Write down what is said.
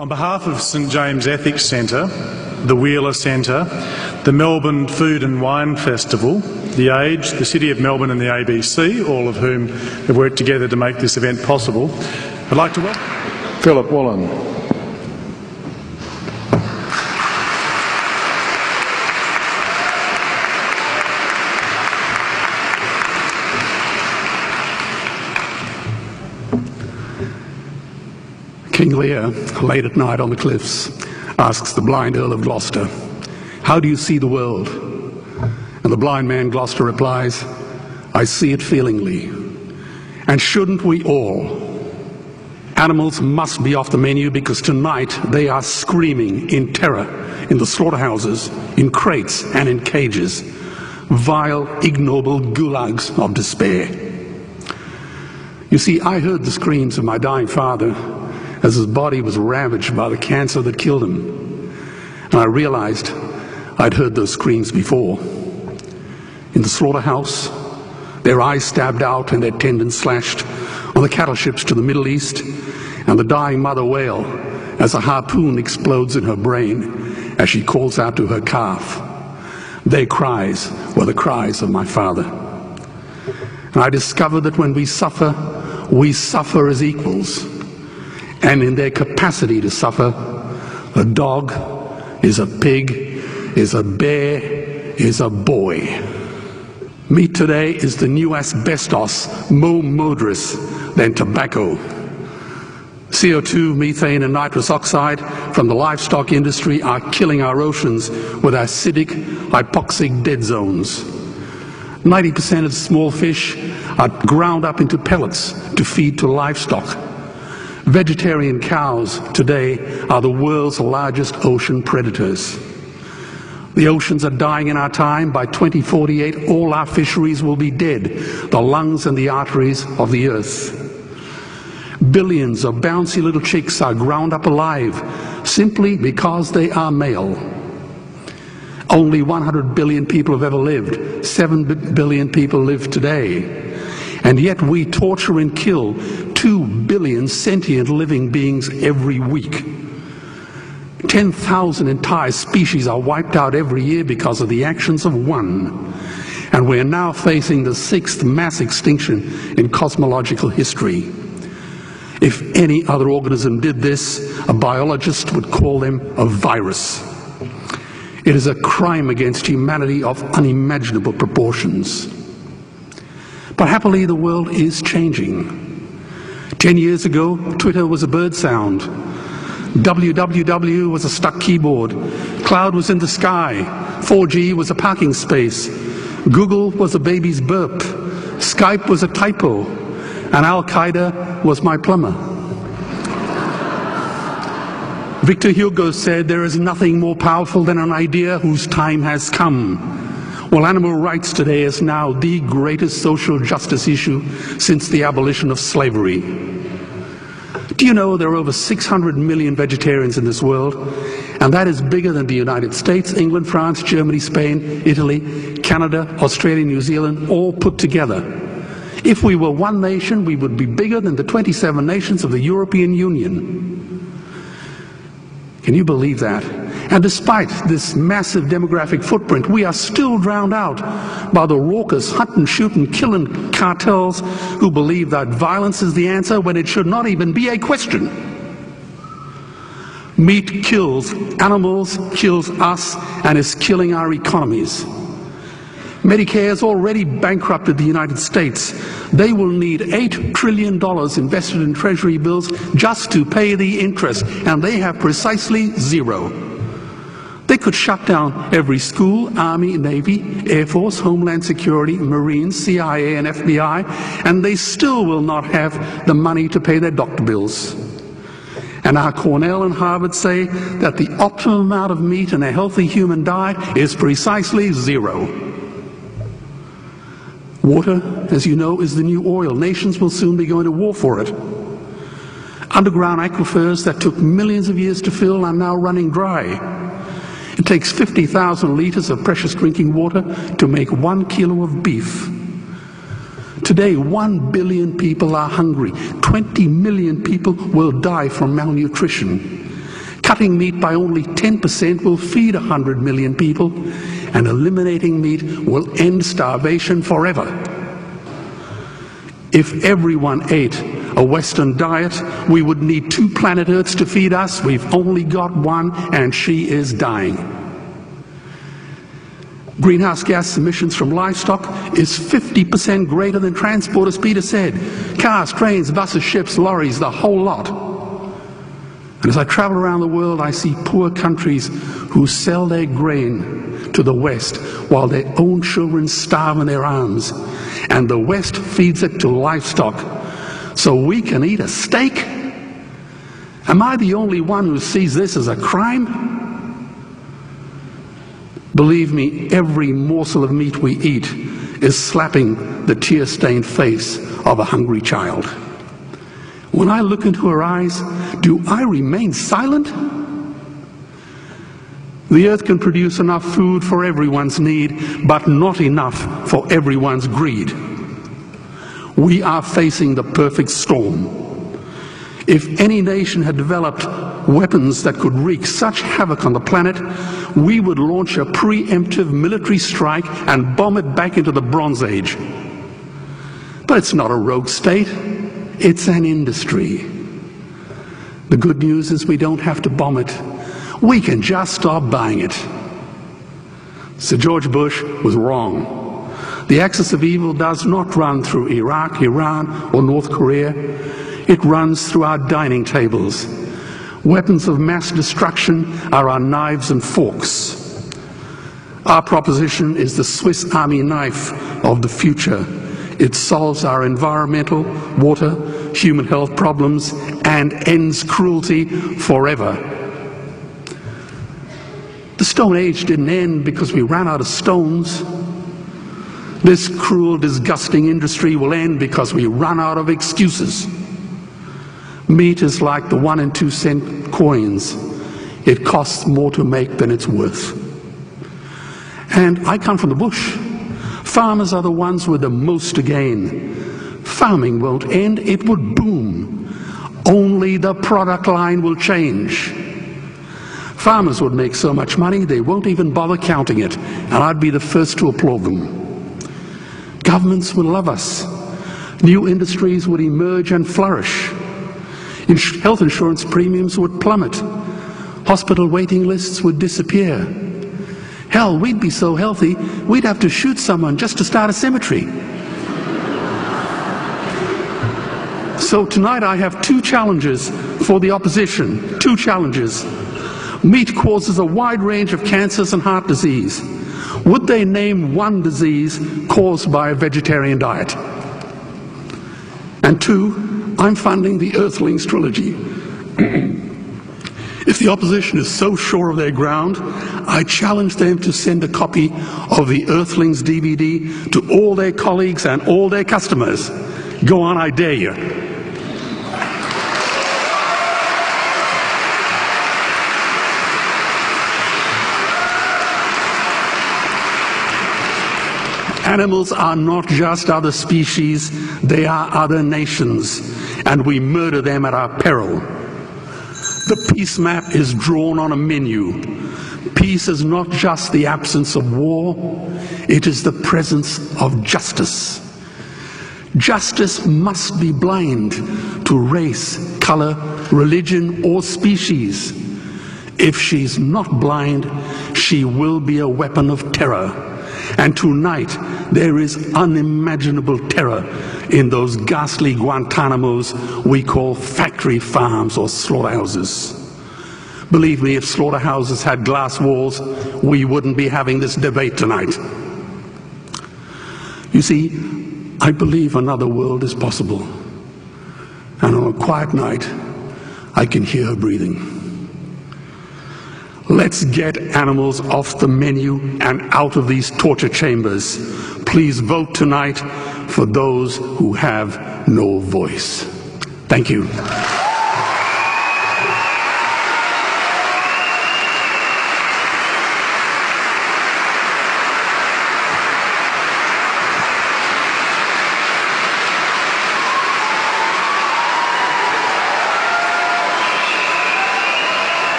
On behalf of St James Ethics Centre, the Wheeler Centre, the Melbourne Food and Wine Festival, The Age, the City of Melbourne and the ABC, all of whom have worked together to make this event possible, I'd like to welcome Philip Wallen. King Lear, late at night on the cliffs, asks the blind Earl of Gloucester, "How do you see the world?" And the blind man Gloucester replies, "I see it feelingly. And shouldn't we all? Animals must be off the menu because tonight they are screaming in terror in the slaughterhouses, in crates and in cages, vile, ignoble gulags of despair." You see, I heard the screams of my dying father as his body was ravaged by the cancer that killed him. And I realized I'd heard those screams before. In the slaughterhouse, their eyes stabbed out and their tendons slashed, on the cattle ships to the Middle East, and the dying mother wail as a harpoon explodes in her brain as she calls out to her calf. Their cries were the cries of my father. And I discovered that when we suffer as equals. And in their capacity to suffer, a dog is a pig, is a bear, is a boy. Meat today is the new asbestos, more murderous than tobacco. CO2, methane and nitrous oxide from the livestock industry are killing our oceans with acidic, hypoxic dead zones. 90% of small fish are ground up into pellets to feed to livestock. Vegetarian cows today are the world's largest ocean predators. The oceans are dying in our time. By 2048, all our fisheries will be dead, the lungs and the arteries of the earth. Billions of bouncy little chicks are ground up alive simply because they are male. Only 100 billion people have ever lived. 7 billion people live today. And yet we torture and kill 2 billion sentient living beings every week. 10,000 entire species are wiped out every year because of the actions of one. And we're now facing the 6th mass extinction in cosmological history. If any other organism did this, a biologist would call them a virus. It is a crime against humanity of unimaginable proportions. But happily, the world is changing. 10 years ago, Twitter was a bird sound. www was a stuck keyboard. Cloud was in the sky. 4G was a parking space. Google was a baby's burp. Skype was a typo. And Al-Qaeda was my plumber. Victor Hugo said, "There is nothing more powerful than an idea whose time has come." Well, animal rights today is now the greatest social justice issue since the abolition of slavery. Do you know there are over 600 million vegetarians in this world? And that is bigger than the United States, England, France, Germany, Spain, Italy, Canada, Australia, New Zealand, all put together. If we were one nation, we would be bigger than the 27 nations of the European Union. Can you believe that? And despite this massive demographic footprint, we are still drowned out by the raucous hunt and shoot and killing cartels who believe that violence is the answer when it should not even be a question. Meat kills animals, kills us, and is killing our economies. Medicare has already bankrupted the United States. They will need $8 trillion invested in treasury bills just to pay the interest, and they have precisely zero. They could shut down every school, Army, Navy, Air Force, Homeland Security, Marines, CIA, and FBI, and they still will not have the money to pay their doctor bills. And our Cornell and Harvard say that the optimum amount of meat in a healthy human diet is precisely zero. Water, as you know, is the new oil. Nations will soon be going to war for it. Underground aquifers that took millions of years to fill are now running dry. It takes 50,000 liters of precious drinking water to make 1 kilo of beef. Today, 1 billion people are hungry. 20 million people will die from malnutrition. Cutting meat by only 10% will feed 100 million people, and eliminating meat will end starvation forever. If everyone ate a Western diet, we would need 2 planet Earths to feed us. We've only got one, and she is dying. Greenhouse gas emissions from livestock is 50% greater than transport, as Peter said. Cars, trains, buses, ships, lorries, the whole lot. And as I travel around the world, I see poor countries who sell their grain to the West while their own children starve in their arms. And the West feeds it to livestock so we can eat a steak? Am I the only one who sees this as a crime? Believe me, every morsel of meat we eat is slapping the tear-stained face of a hungry child. When I look into her eyes, do I remain silent? The earth can produce enough food for everyone's need, but not enough for everyone's greed. We are facing the perfect storm. If any nation had developed weapons that could wreak such havoc on the planet, we would launch a preemptive military strike and bomb it back into the Bronze Age. But it's not a rogue state, it's an industry. The good news is we don't have to bomb it. We can just stop buying it. Sir George Bush was wrong. The axis of evil does not run through Iraq, Iran, or North Korea. It runs through our dining tables. Weapons of mass destruction are our knives and forks. Our proposition is the Swiss Army knife of the future. It solves our environmental, water, human health problems and ends cruelty forever. The Stone Age didn't end because we ran out of stones. This cruel, disgusting industry will end because we run out of excuses. Meat is like the 1 and 2 cent coins. It costs more to make than it's worth. And I come from the bush. Farmers are the ones with the most to gain. Farming won't end, it would boom. Only the product line will change. Farmers would make so much money they won't even bother counting it, and I'd be the first to applaud them. Governments would love us. New industries would emerge and flourish. Health insurance premiums would plummet. Hospital waiting lists would disappear. Hell, we'd be so healthy, we'd have to shoot someone just to start a cemetery. So tonight I have 2 challenges for the opposition. 2 challenges. Meat causes a wide range of cancers and heart disease. Would they name one disease caused by a vegetarian diet? And 2, I'm funding the Earthlings trilogy. If the opposition is so sure of their ground, I challenge them to send a copy of the Earthlings DVD to all their colleagues and all their customers. Go on, I dare you. Animals are not just other species, they are other nations, and we murder them at our peril. The peace map is drawn on a menu. Peace is not just the absence of war, it is the presence of justice. Justice must be blind to race, color, religion, or species. If she's not blind, she will be a weapon of terror. And tonight, there is unimaginable terror in those ghastly Guantanamos we call factory farms or slaughterhouses. Believe me, if slaughterhouses had glass walls, we wouldn't be having this debate tonight. You see, I believe another world is possible. And on a quiet night, I can hear her breathing. Let's get animals off the menu and out of these torture chambers. Please vote tonight for those who have no voice. Thank you.